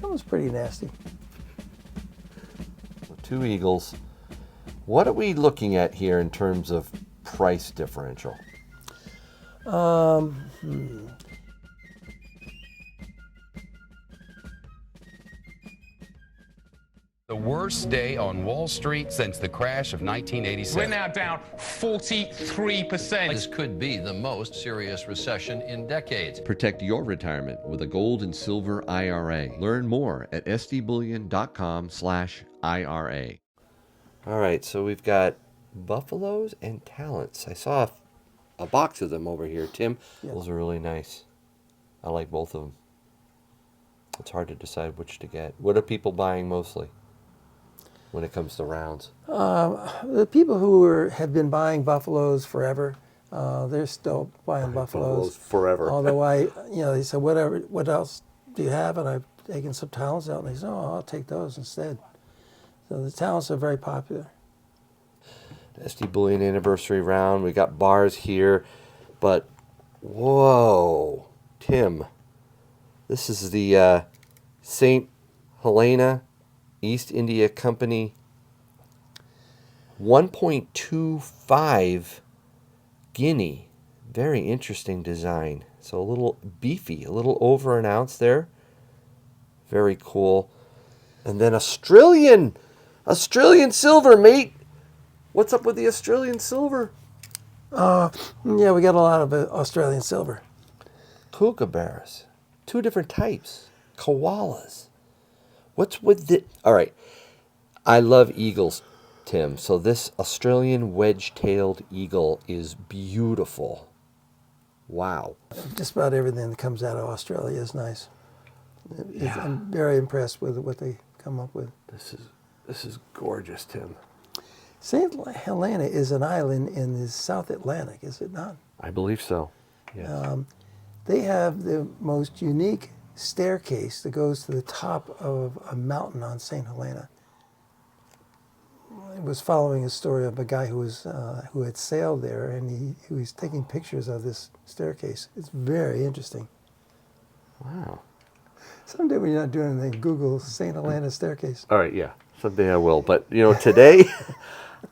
That was pretty nasty. So 2 eagles. What are we looking at here in terms of price differential? The worst day on Wall Street since the crash of 1987. We're now down 43%. This could be the most serious recession in decades. Protect your retirement with a gold and silver IRA. Learn more at sdbullion.com/IRA. All right, so we've got buffaloes and talents. I saw a box of them over here, Tim. Yeah. Those are really nice. I like both of them. It's hard to decide which to get. What are people buying mostly when it comes to rounds? The people who have been buying buffaloes forever, they're still buying buffaloes forever. Although they said, what else do you have? And I've taken some talents out, and they said, oh, I'll take those instead. So the talents are very popular. SD Bullion anniversary round. We got bars here, but whoa, Tim, this is the St. Helena East India Company 1.25 guinea. Very interesting design. So a little beefy, a little over an ounce there. Very cool. And then Australian silver, mate. What's up with the Australian silver? Yeah, we got a lot of Australian silver. Kookaburras. 2 different types. Koalas. What's with the... All right. I love eagles, Tim. So this Australian Wedge-Tailed Eagle is beautiful. Wow. Just about everything that comes out of Australia is nice. Yeah. I'm very impressed with what they come up with. This is gorgeous, Tim. St. Helena is an island in the South Atlantic, is it not? I believe so. Yes. They have the most unique staircase that goes to the top of a mountain on St. Helena. I was following a story of a guy who had sailed there, and he was taking pictures of this staircase. It's very interesting. Wow. Someday when you're not doing anything, Google St. Helena staircase. All right, yeah. Someday I will. But, today...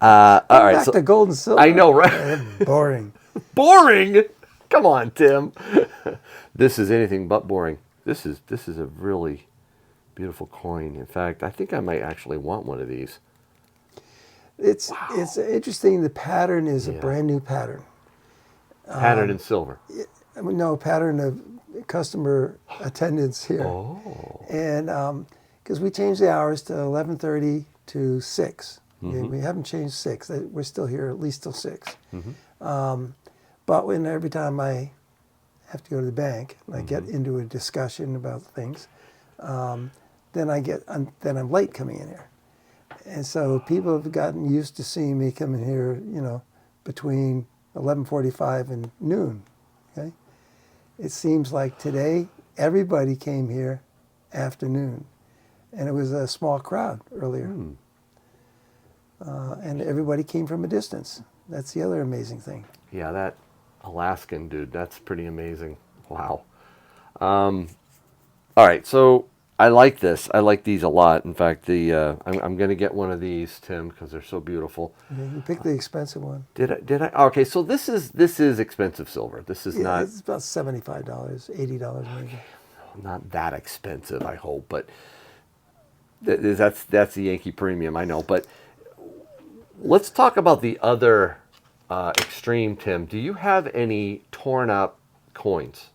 all right. Back to gold and silver. I know, right? Boring. Boring? Come on, Tim. This is anything but boring. This is a really beautiful coin. In fact, I think I might actually want one of these. It's interesting. The pattern is a brand new pattern. Patterned in silver. No, pattern of customer attendance here. Oh. And because we changed the hours to 11:30 to 6. Mm-hmm. We haven't changed 6. We're still here at least till 6. Mm-hmm. But every time I have to go to the bank and I get into a discussion about things, then I'm late coming in here. And so people have gotten used to seeing me come in here, between 11:45 and noon. Okay, it seems like today everybody came here afternoon, and it was a small crowd earlier. And everybody came from a distance. That's the other amazing thing. Yeah, that Alaskan dude, that's pretty amazing. Wow. All right, so I like this. I like these a lot. In fact, I'm going to get one of these, Tim, because they're so beautiful. You picked the expensive one. Did I? Okay, so this is expensive silver. This is not. It's about $75, $80 maybe. Not that expensive, I hope, but that's the Yankee Premium, I know. But let's talk about the other extreme, Tim. Do you have any torn up coins?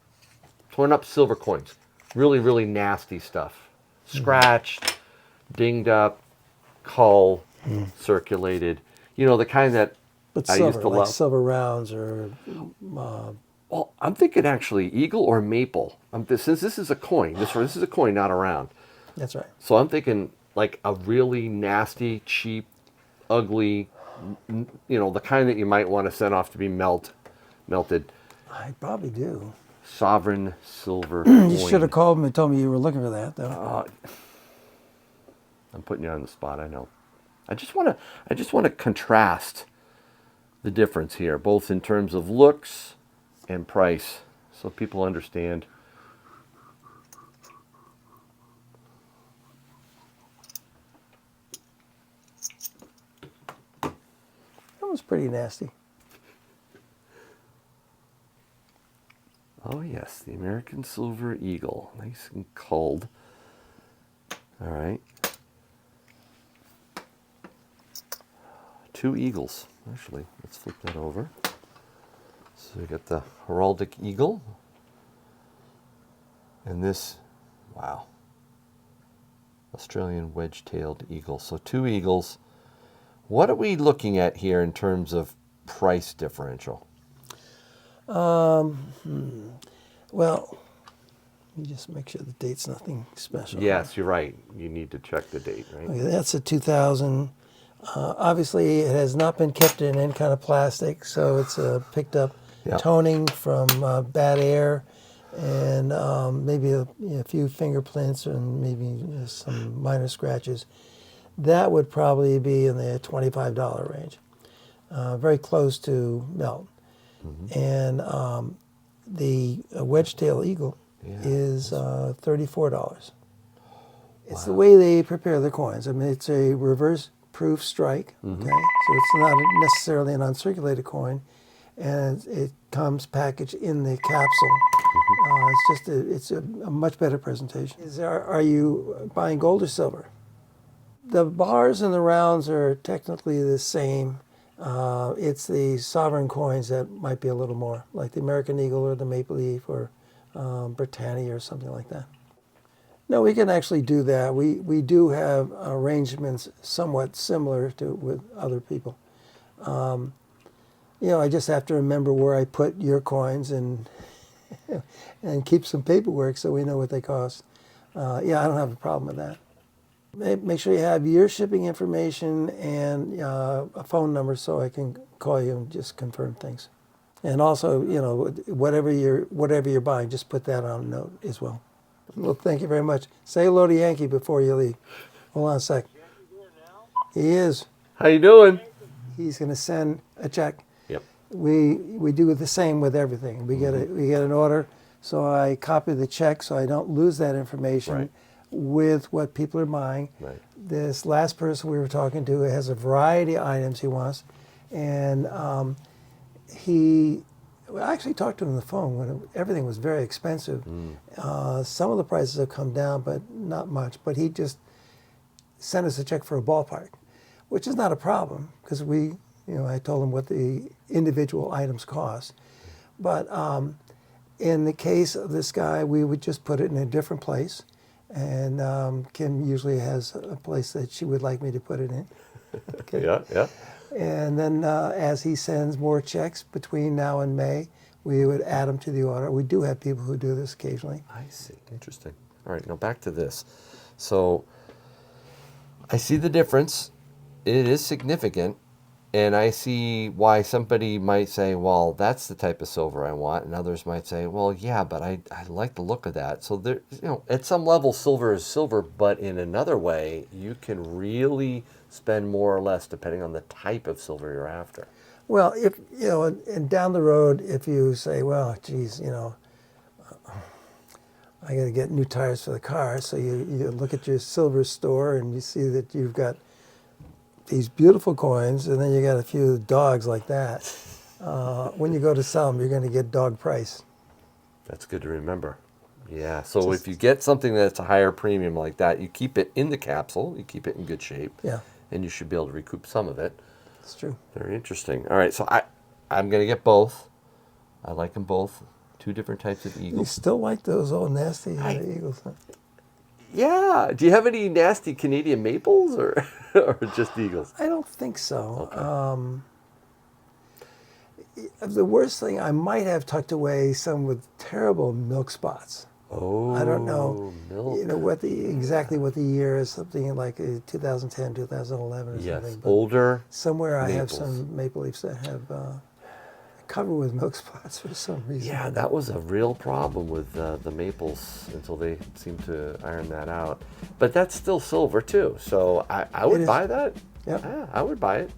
Torn up silver coins? Really, really nasty stuff. Scratched, dinged up, cull, circulated. The kind that But I silver, used to like love. silver rounds or... Well, I'm thinking actually eagle or maple. Since this is a coin, this is a coin, not a round. That's right. So I'm thinking like a really nasty, cheap, ugly, the kind that you might want to send off to be melted. I probably do. Sovereign silver coin. You should have called me and told me you were looking for that, though. I'm putting you on the spot, I know. I just want to contrast the difference here, both in terms of looks and price, so people understand. That was pretty nasty. Oh yes, the American Silver Eagle, nice and culled. All right. 2 eagles, actually. Let's flip that over. So we got the heraldic eagle. And this, wow, Australian Wedge-Tailed Eagle. So 2 eagles. What are we looking at here in terms of price differential? Well, let me just make sure the date's nothing special. Yes, you're right. You need to check the date, right? Okay, that's a 2000. Obviously, it has not been kept in any kind of plastic, so it's picked up Yep. toning from bad air and maybe a few fingerprints and maybe some minor scratches. That would probably be in the $25 range, very close to melt. And the Wedge-Tailed Eagle is $34. It's the way they prepare the coins. I mean, it's a reverse-proof strike, okay? So it's not necessarily an uncirculated coin, and it comes packaged in the capsule. It's a much better presentation. Are you buying gold or silver? The bars and the rounds are technically the same. It's the sovereign coins that might be a little more, like the American Eagle or the Maple Leaf or Britannia or something like that. No, we can actually do that. We do have arrangements somewhat similar to with other people. I just have to remember where I put your coins and and keep some paperwork so we know what they cost. I don't have a problem with that. Make sure you have your shipping information and a phone number so I can call you and just confirm things. And also, whatever you're buying, just put that on a note as well. Well, thank you very much. Say hello to Yankee before you leave. Hold on a sec. He is. How you doing? He's going to send a check. Yep. We do the same with everything. We get an order, so I copy the check so I don't lose that information. Right. With what people are buying. Right. This last person we were talking to has a variety of items he wants, and I actually talked to him on the phone when everything was very expensive. Some of the prices have come down, but not much. But he just sent us a check for a ballpark, which is not a problem because I told him what the individual items cost. But in the case of this guy, we would just put it in a different place. And Kim usually has a place that she would like me to put it in. Okay. Yeah. And then as he sends more checks between now and May, we would add them to the order. We do have people who do this occasionally. I see. Interesting. All right, now back to this. So I see the difference. It is significant. And I see why somebody might say, well, that's the type of silver I want. And others might say, well, yeah, but I like the look of that. So there, at some level, silver is silver. But in another way, you can really spend more or less depending on the type of silver you're after. Well, if and down the road, if you say, well, geez, I got to get new tires for the car. So you look at your silver store and you see that you've got these beautiful coins, and then you got a few dogs like that. When you go to sell them, you're going to get dog price. That's good to remember. Yeah, so if you get something that's a higher premium like that, you keep it in the capsule, you keep it in good shape, and you should be able to recoup some of it. That's true. Very interesting. All right, so I'm going to get both. I like them both. 2 different types of eagles. You still like those old nasty eagles, huh? Yeah. Do you have any nasty Canadian maples or just eagles? I don't think so. Okay. The worst thing, I might have tucked away some with terrible milk spots. Oh, I don't know. Milk. Exactly what the year is. Something like 2010, 2011 or Yes, something. But older. somewhere I have maples. some maple leaves that have covered with milk spots for some reason. Yeah, that was a real problem with the maples until they seemed to iron that out. But that's still silver too, so I would buy that. Yep. Yeah, I would buy it.